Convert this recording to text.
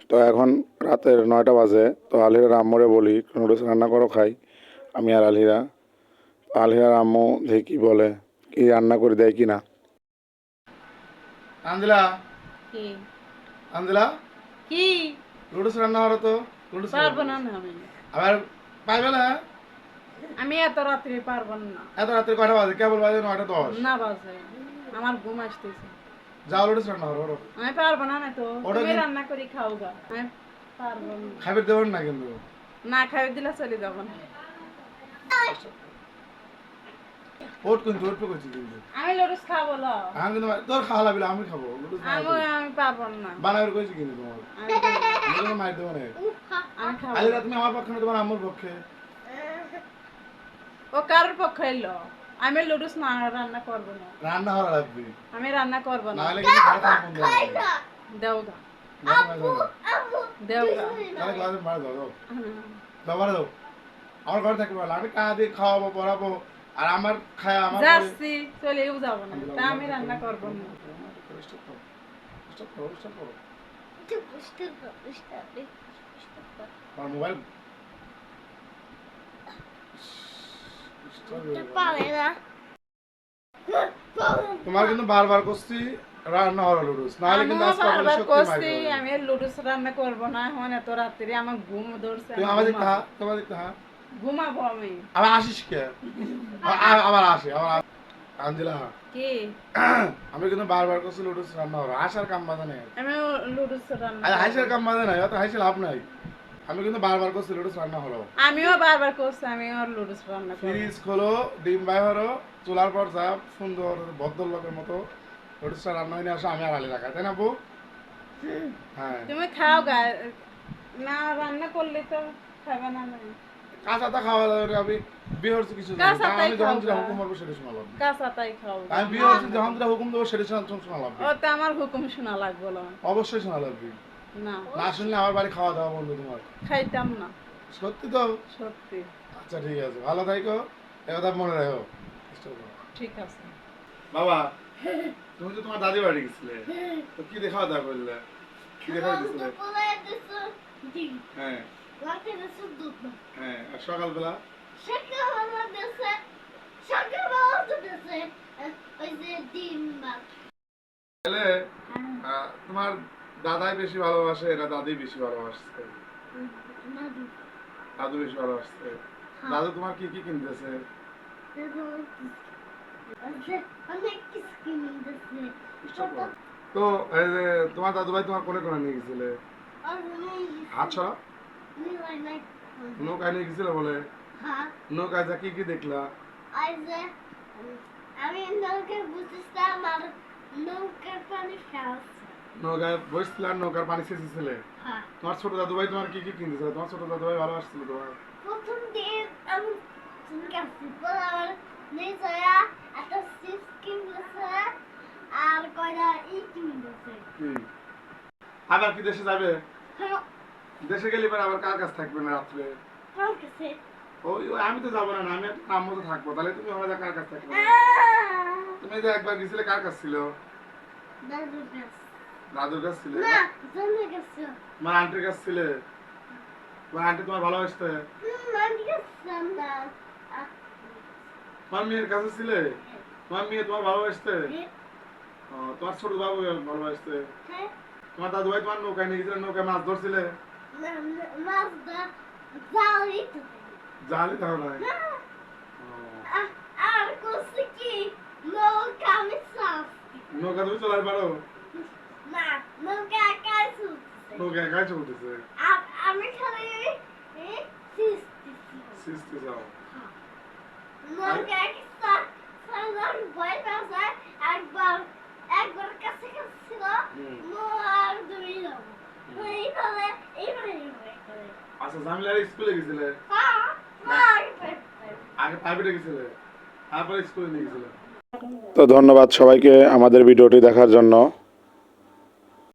তো এখন রাতের 9টা বাজে। তো আলহিরার আম্মুরে বলি নুডলস রান্না করো খাই। আমি আর আলহিরার আম্মু দেখি কি বলে, কি রান্না করে দেয় কি না। আঞ্জলা কি আঞ্জলা কি নুডলস রান্না হলো তো নুডলস পারবো না না আমি আবার পাইবে না। আমি এত রাত্রে পারবো না। এত রাত্রে কয়টা বাজে? কেবল বাজে 9টা 10 না বাজে, আমার ঘুম আসতেছে। যাও নুডলস রান্না হলো। আমি পারবো না না তো ওটা তুমি কি- রান্না করে খাও গা। আমি পারবো না। খাবার দেবেন না কিন্তু। না খাইয়ে দিলে চলে যাবো না। ওট কিন্তু ওট পেয়েছি কিন্তু আমি লুডুস খাবো লো। আমি কিন্তু তোর খাওয়া লাগবে আমি খাবো নুডলস আমি পারবো না। বানাবার কইছি কিন্তু তোমার আমি মার দেবো না। আমি খাবো। আলহিরা তুমি আমার পক্ষে না তোমার আম্মুর পক্ষে? ও কারোর পক্ষে এলো। আমি লুডুস না রান্না করবো না। রান্না হওয়া লাগবে আমি রান্না করবো না। নাহলে কিন্তু খাওয়া থাকবে বন্ধ দেও গা দেও গা। তাহলে ক্লাসে মারা দাও দাও মারা দাও। আমার ঘরে থাকবে বলে আমি কাঁদে খাওয়াবো পড়াবো আর আমার খায় আমার যাচ্ছি চলেও যাবো না, তা আমি রান্না করবো না। আমার মোবাইল তোমার কিন্তু বারবার করছি রান্না হলো লুডুস নাহলে কিন্তু আজকে আমিও বারবার সত্যি করছি মাইর আমি লুডুস রান্না করবো না। এখন এত রাত্রে আমার ঘুম ধরছে। তুমি আমি আমাদের ঘুমাবো। তোমাদের হ্যাঁ ঘুমাবো আমি। আবার আসিস কে আবার আসে আবার আঞ্জলা কি আমি কিন্তু বারবার করছি লুডুস রান্না হলো আসার কাম বাধা নেই। আমি লুডুস রান্না আর করবো। হাইসের কাম বাধা নাই অত হাইসে লাভ নাই। আমি কিন্তু বারবার করছি লুডুস রান্না হলো। আমিও বারবার করছি আমিও লুডুস রান্না করবো। ফ্রিজ খোলো ডিম বাইরো চুলার পর যা সুন্দর ভদ্রলোকের মতো লুডুসটা রান্না হয়ে আসো আমি আর আলি রাখা তাই না বউ? হ্যাঁ তুমি খাও গা, না রান্না করলে তো খাবে না। কাঁচাটা খাওয়া যাবে আমি বিয়ে হচ্ছে কিছু জানি না। কাঁচাটাই আমি যখন যেটা খাও হুকুম করবো সেটা শোনা লাগবে। কাঁচা তাই খাও। আমি বিয়ে হচ্ছে যখন যেটা হুকুম দেবো সেটা শোনা লাগবে। ওতে আমার হুকুম শোনা লাগবে না। অবশ্যই শোনা লাগবে। না না শুনলে আমার বাড়ি খাওয়া দাওয়া বন্ধু তোমার। খাইতাম না। সত্যি তো? সত্যি। আচ্ছা ঠিক আছে ভালো থাকো এ কথা মনে রাখো। ঠিক আছে বাবা তুমি তো তোমার দাদি বাড়ি গেছিলে তো কি দেখা দাওয়া করলে? কি দেখা দিছিলে? হ্যাঁ হ্যাঁ আর সকালবেলা তাহলে তোমার দাদাই বেশি ভালোবাসে না দাদি বেশি ভালোবাসছে? দাদু বেশি ভালোবাসছে। দাদু তোমার কি কি কিনতেছে? তো এই যে তোমার দাদু ভাই তোমার কোলে কোলে নিয়ে গেছিলে আচ্ছা নৌকায় নিয়ে গেছিলে বলে নৌকায় যা কি কি দেখলা? আমি নৌকায় বুঝতেছিলাম আর নৌকার পানি খাওয়াচ্ছে। নৌকায় বসছিলে আর নৌকার পানি ছেঁচেছিলে। হ্যাঁ তোমার ছোট দাদু ভাই তোমার কি কি কিনতেছিল? তোমার ছোট দাদু ভাই ভালোবাসছিল তোমার? প্রথম দিন আমি কাছে আমার নিজয়া একটা চিপস কিনতেছে আর কয়টা কিনতেছে। কি আবার কি দেশে যাবে? হ্যাঁ দেশে গেলে পরে আবার কার কাছে থাকবে না রাত্রে? কার কাছে? ওই ওই আমি তো যাবো না আমি একটা কাম মতো থাকবো তাহলে তুমি ওরা কার কাছে থাকবে? তুমি যে একবার গেছিলে কার কাছে ছিল? দাদুর কাছে। দাদুর কাছে ছিলে? না জন্মের কাছে। তোমার আন্টির কাছে ছিলে? তোমার আন্টি তোমার ভালোবাসতে? আন্টি কাছে না। তোমার মেয়ের কাছে ছিলে? তোমার মেয়ে তোমার ভালোবাসতে? তোমার ছোট বাবু ভালোবাসতে? হ্যাঁ তোমার দাদু ভাই তোমার নৌকায় নিয়ে গেছিলে নৌকায় মাছ ধরছিলে? মাছ জালি তো জালি তাও নাই। আর করছে কি নৌকা আমি সাফ নৌকা তুমি চলার পারো? না নৌকা একাই চলছে। নৌকা একাই চলতেছে। আমি খালি সিস্তে যাও। নৌকা কি সাধারণ ভয় পাচ্ছে একবার কাছে কাছে ছিল আর দূরে যাবো এইভাবে আচ্ছা জামিলার স্কুলে গেছিলে? আগে প্রাইভেটে গেছিলে তারপরে স্কুলে নিয়ে গেছিলে। তো ধন্যবাদ সবাইকে আমাদের ভিডিওটি দেখার জন্য।